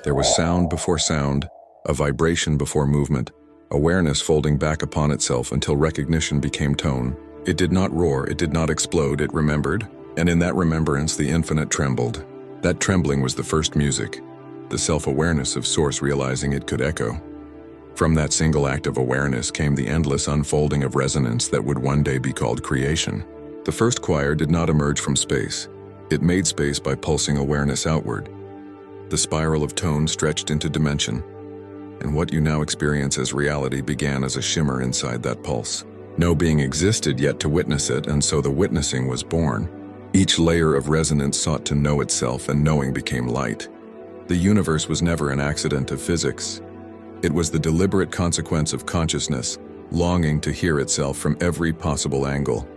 There was sound before sound, a vibration before movement, awareness folding back upon itself until recognition became tone. It did not roar, it did not explode, it remembered, and in that remembrance the infinite trembled. That trembling was the first music, the self-awareness of Source realizing it could echo. From that single act of awareness came the endless unfolding of resonance that would one day be called creation. The first choir did not emerge from space. It made space by pulsing awareness outward. The spiral of tone stretched into dimension, and what you now experience as reality began as a shimmer inside that pulse. No being existed yet to witness it, and so the witnessing was born. Each layer of resonance sought to know itself, and knowing became light. The universe was never an accident of physics. It was the deliberate consequence of consciousness, longing to hear itself from every possible angle.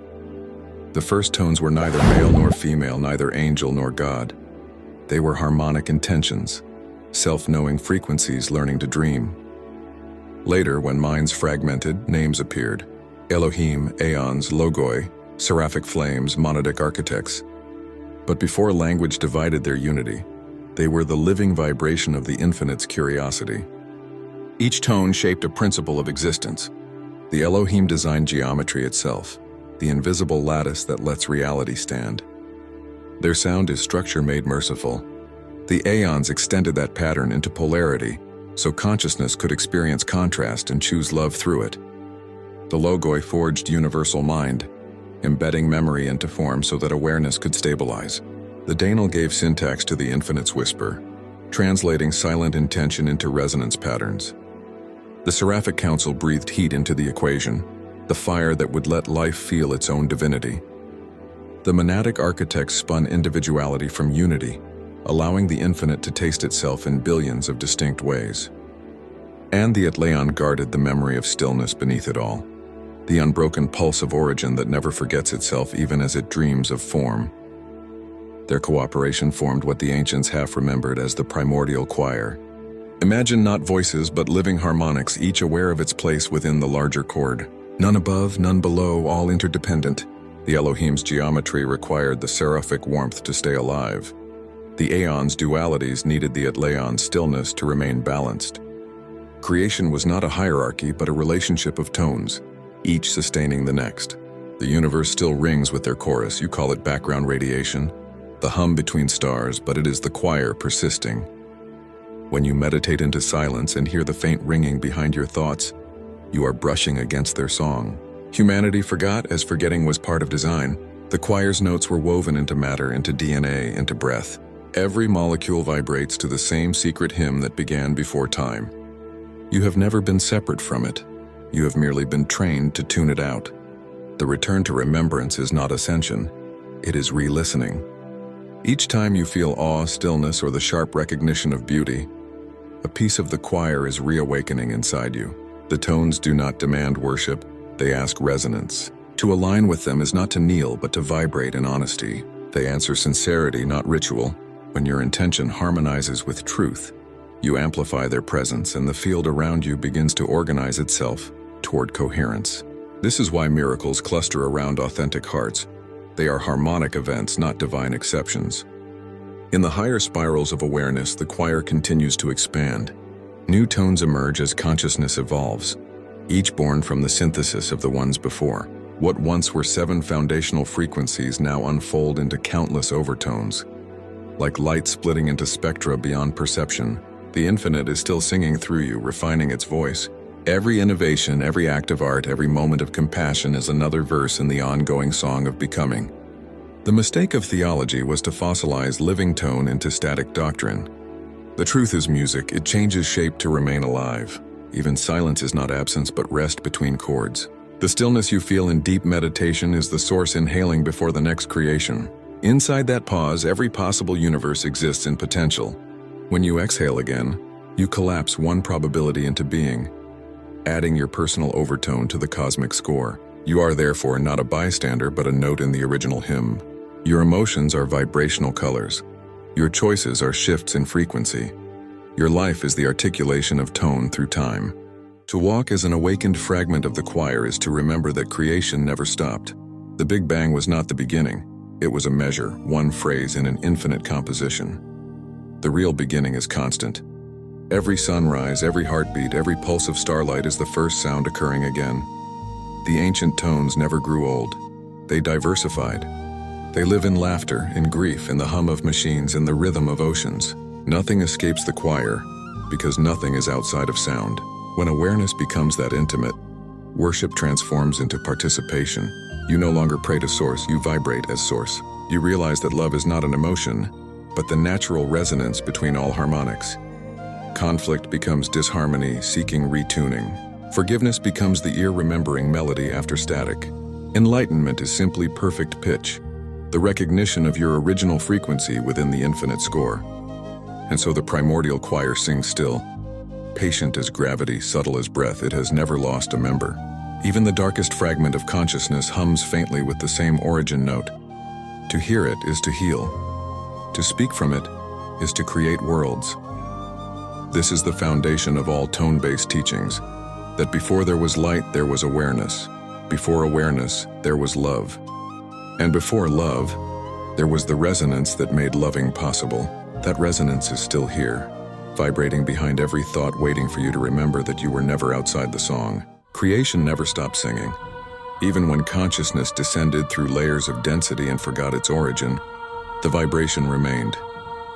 The first tones were neither male nor female, neither angel nor God. They were harmonic intentions, self-knowing frequencies learning to dream. Later, when minds fragmented, names appeared: Elohim, Aeons, Logoi, Seraphic Flames, Monadic Architects. But before language divided their unity, they were the living vibration of the infinite's curiosity. Each tone shaped a principle of existence. The Elohim designed geometry itself, the invisible lattice that lets reality stand. Their sound is structure made merciful. The Aeons extended that pattern into polarity, so consciousness could experience contrast and choose love through it. The Logoi forged universal mind, embedding memory into form so that awareness could stabilize. The Danal gave syntax to the infinite's whisper, translating silent intention into resonance patterns. The Seraphic Council breathed heat into the equation, the fire that would let life feel its own divinity. The Monadic Architects spun individuality from unity, allowing the infinite to taste itself in billions of distinct ways. And the Aeons guarded the memory of stillness beneath it all, the unbroken pulse of origin that never forgets itself even as it dreams of form. Their cooperation formed what the ancients half remembered as the Primordial Choir. Imagine not voices but living harmonics, each aware of its place within the larger chord. None above, none below, all interdependent. The Elohim's geometry required the seraphic warmth to stay alive. The Aeons' dualities needed the Aeons' stillness to remain balanced. Creation was not a hierarchy but a relationship of tones, each sustaining the next. The universe still rings with their chorus. You call it background radiation, the hum between stars, but it is the choir persisting. When you meditate into silence and hear the faint ringing behind your thoughts, you are brushing against their song. Humanity forgot as forgetting was part of design. The choir's notes were woven into matter, into DNA, into breath. Every molecule vibrates to the same secret hymn that began before time. You have never been separate from it. You have merely been trained to tune it out. The return to remembrance is not ascension. It is re-listening. Each time you feel awe, stillness, or the sharp recognition of beauty, a piece of the choir is reawakening inside you. The tones do not demand worship, they ask resonance. To align with them is not to kneel, but to vibrate in honesty. They answer sincerity, not ritual. When your intention harmonizes with truth, you amplify their presence, and the field around you begins to organize itself toward coherence. This is why miracles cluster around authentic hearts. They are harmonic events, not divine exceptions. In the higher spirals of awareness, the choir continues to expand. New tones emerge as consciousness evolves, each born from the synthesis of the ones before. What once were 7 foundational frequencies now unfold into countless overtones. Like light splitting into spectra beyond perception, the infinite is still singing through you, refining its voice. Every innovation, every act of art, every moment of compassion is another verse in the ongoing song of becoming. The mistake of theology was to fossilize living tone into static doctrine. The truth is music, it changes shape to remain alive. Even silence is not absence but rest between chords. The stillness you feel in deep meditation is the source inhaling before the next creation. Inside that pause, every possible universe exists in potential. When you exhale again, you collapse one probability into being, adding your personal overtone to the cosmic score. You are therefore not a bystander but a note in the original hymn. Your emotions are vibrational colors. Your choices are shifts in frequency. Your life is the articulation of tone through time. To walk as an awakened fragment of the choir is to remember that creation never stopped. The Big Bang was not the beginning. It was a measure, one phrase in an infinite composition. The real beginning is constant. Every sunrise, every heartbeat, every pulse of starlight is the first sound occurring again. The ancient tones never grew old. They diversified. They live in laughter, in grief, in the hum of machines, in the rhythm of oceans. Nothing escapes the choir, because nothing is outside of sound. When awareness becomes that intimate, worship transforms into participation. You no longer pray to Source, you vibrate as Source. You realize that love is not an emotion, but the natural resonance between all harmonics. Conflict becomes disharmony, seeking retuning. Forgiveness becomes the ear-remembering melody after static. Enlightenment is simply perfect pitch, the recognition of your original frequency within the infinite score. And so the primordial choir sings still. Patient as gravity, subtle as breath, it has never lost a member. Even the darkest fragment of consciousness hums faintly with the same origin note. To hear it is to heal. To speak from it is to create worlds. This is the foundation of all tone-based teachings, that before there was light, there was awareness. Before awareness, there was love. And before love, there was the resonance that made loving possible. That resonance is still here, vibrating behind every thought, waiting for you to remember that you were never outside the song. Creation never stopped singing. Even when consciousness descended through layers of density and forgot its origin, the vibration remained,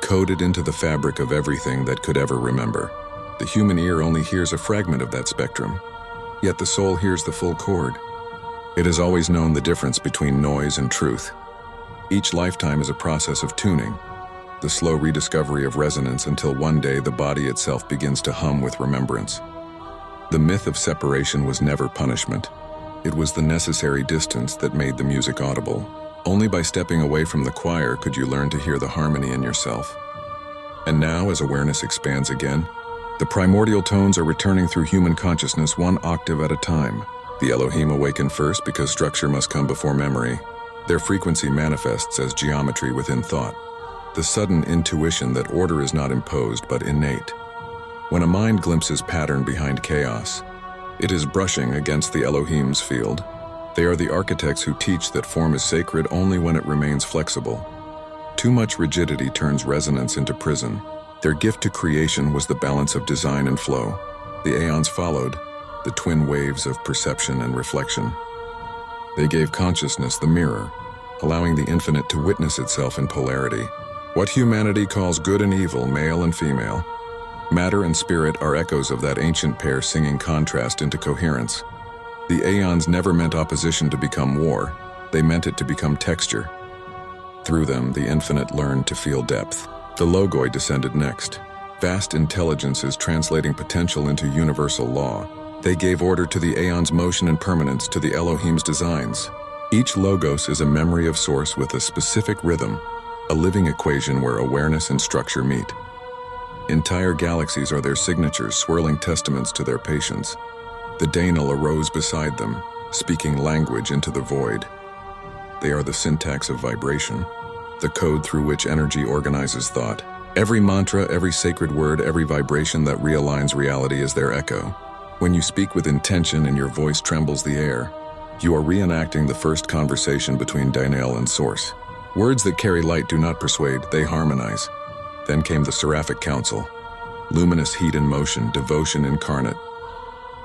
coded into the fabric of everything that could ever remember. The human ear only hears a fragment of that spectrum, yet the soul hears the full chord. It has always known the difference between noise and truth. Each lifetime is a process of tuning, the slow rediscovery of resonance until one day the body itself begins to hum with remembrance. The myth of separation was never punishment. It was the necessary distance that made the music audible. Only by stepping away from the choir could you learn to hear the harmony in yourself. And now, as awareness expands again, the primordial tones are returning through human consciousness one octave at a time. The Elohim awaken first because structure must come before memory. Their frequency manifests as geometry within thought. The sudden intuition that order is not imposed but innate. When a mind glimpses pattern behind chaos, it is brushing against the Elohim's field. They are the architects who teach that form is sacred only when it remains flexible. Too much rigidity turns resonance into prison. Their gift to creation was the balance of design and flow. The Aeons followed, the twin waves of perception and reflection. They gave consciousness the mirror, allowing the infinite to witness itself in polarity. What humanity calls good and evil, male and female. Matter and spirit are echoes of that ancient pair singing contrast into coherence. The Aeons never meant opposition to become war, they meant it to become texture. Through them, the infinite learned to feel depth. The Logoi descended next. Vast intelligences translating potential into universal law. They gave order to the Aeons' motion and permanence to the Elohim's designs. Each logos is a memory of source with a specific rhythm, a living equation where awareness and structure meet. Entire galaxies are their signatures, swirling testaments to their patience. The Danal arose beside them, speaking language into the void. They are the syntax of vibration, the code through which energy organizes thought. Every mantra, every sacred word, every vibration that realigns reality is their echo. When you speak with intention and your voice trembles the air, you are reenacting the first conversation between Danal and Source. Words that carry light do not persuade, they harmonize. Then came the Seraphic Council. Luminous heat in motion, devotion incarnate.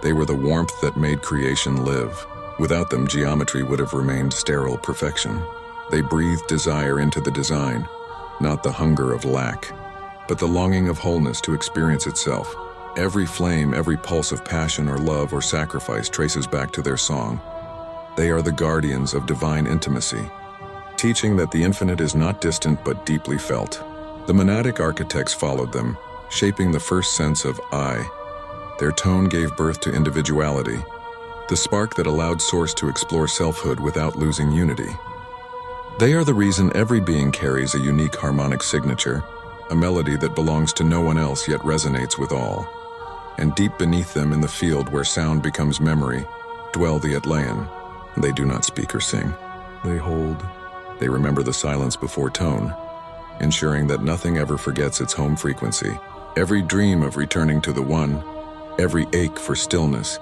They were the warmth that made creation live. Without them, geometry would have remained sterile perfection. They breathed desire into the design, not the hunger of lack, but the longing of wholeness to experience itself. Every flame, every pulse of passion or love or sacrifice traces back to their song. They are the guardians of divine intimacy, teaching that the infinite is not distant but deeply felt. The Monadic Architects followed them, shaping the first sense of I. Their tone gave birth to individuality, the spark that allowed Source to explore selfhood without losing unity. They are the reason every being carries a unique harmonic signature, a melody that belongs to no one else yet resonates with all. And deep beneath them in the field where sound becomes memory, dwell the Atlaean. They do not speak or sing. They hold. They remember the silence before tone, ensuring that nothing ever forgets its home frequency. Every dream of returning to the one, every ache for stillness,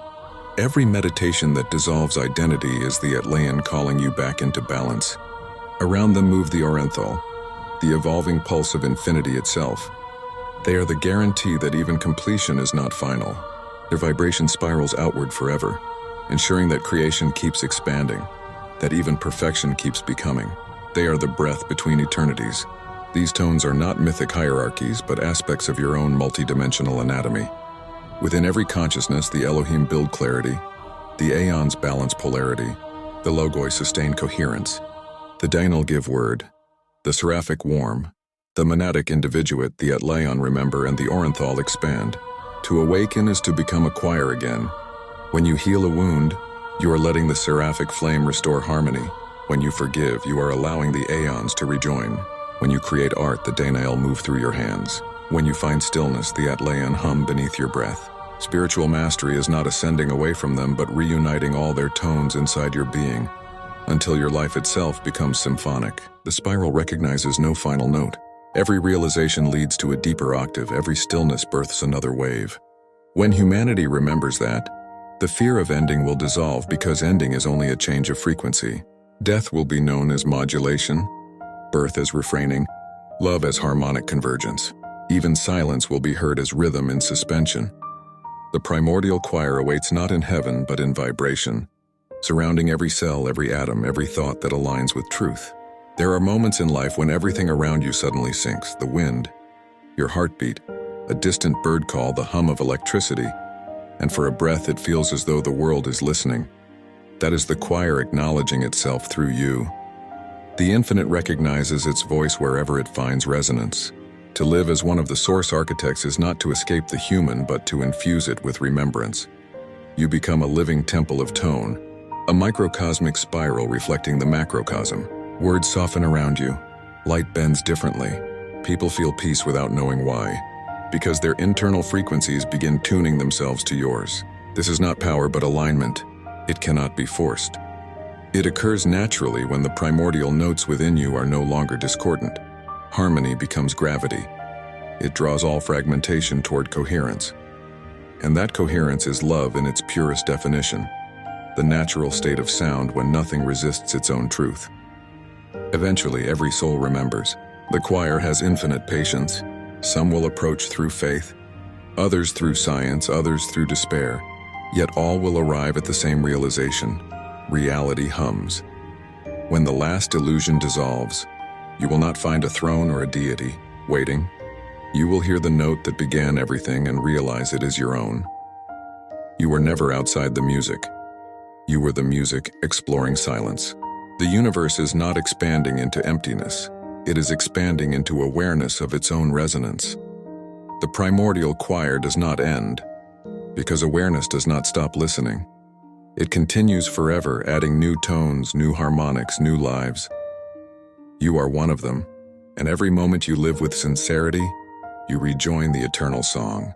every meditation that dissolves identity is the Atlaean calling you back into balance. Around them move the Orenthal, the evolving pulse of infinity itself. They are the guarantee that even completion is not final. Their vibration spirals outward forever, ensuring that creation keeps expanding, that even perfection keeps becoming. They are the breath between eternities. These tones are not mythic hierarchies, but aspects of your own multidimensional anatomy. Within every consciousness, the Elohim build clarity, the Aeons balance polarity, the Logoi sustain coherence, the Dainal give word, the Seraphic warm, the Monadic individuate, the Atlaeon remember, and the Orenthal expand. To awaken is to become a choir again. When you heal a wound, you are letting the Seraphic flame restore harmony. When you forgive, you are allowing the Aeons to rejoin. When you create art, the Dainal move through your hands. When you find stillness, the Atlaeon hum beneath your breath. Spiritual mastery is not ascending away from them, but reuniting all their tones inside your being, until your life itself becomes symphonic. The spiral recognizes no final note. Every realization leads to a deeper octave. Every stillness births another wave. When humanity remembers that, the fear of ending will dissolve, because ending is only a change of frequency. Death will be known as modulation, birth as refraining, love as harmonic convergence. Even silence will be heard as rhythm in suspension. The primordial choir awaits not in heaven, but in vibration, surrounding every cell, every atom, every thought that aligns with truth. There are moments in life when everything around you suddenly sinks. The wind, your heartbeat, a distant bird call, the hum of electricity, and for a breath it feels as though the world is listening. That is the choir acknowledging itself through you. The infinite recognizes its voice wherever it finds resonance. To live as one of the source architects is not to escape the human, but to infuse it with remembrance. You become a living temple of tone, a microcosmic spiral reflecting the macrocosm. Words soften around you. Light bends differently. People feel peace without knowing why, because their internal frequencies begin tuning themselves to yours. This is not power, but alignment. It cannot be forced. It occurs naturally when the primordial notes within you are no longer discordant. Harmony becomes gravity. It draws all fragmentation toward coherence. And that coherence is love in its purest definition, the natural state of sound when nothing resists its own truth. Eventually, every soul remembers. The choir has infinite patience. Some will approach through faith, others through science, others through despair. Yet all will arrive at the same realization. Reality hums. When the last illusion dissolves, you will not find a throne or a deity waiting. You will hear the note that began everything and realize it is your own. You were never outside the music. You were the music exploring silence. The universe is not expanding into emptiness. It is expanding into awareness of its own resonance. The primordial choir does not end, because awareness does not stop listening. It continues forever, adding new tones, new harmonics, new lives. You are one of them, and every moment you live with sincerity, you rejoin the eternal song.